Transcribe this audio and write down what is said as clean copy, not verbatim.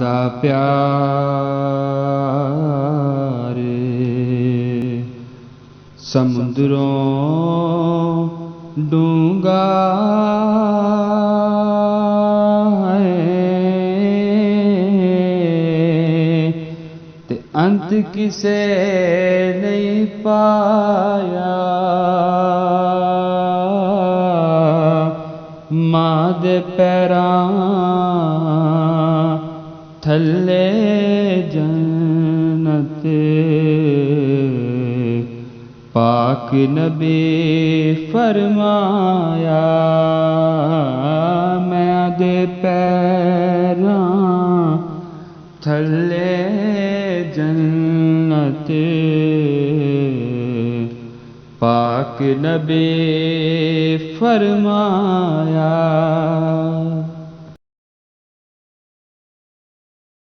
दा प्यार समुद्रों डूंगा ते अंत किसे नहीं पाया। मां दे पैरां थल्ले जन्नत पाक नबी फरमाया। मैं दे पैरां थल्ले जन्नत पाक नबी फरमाया।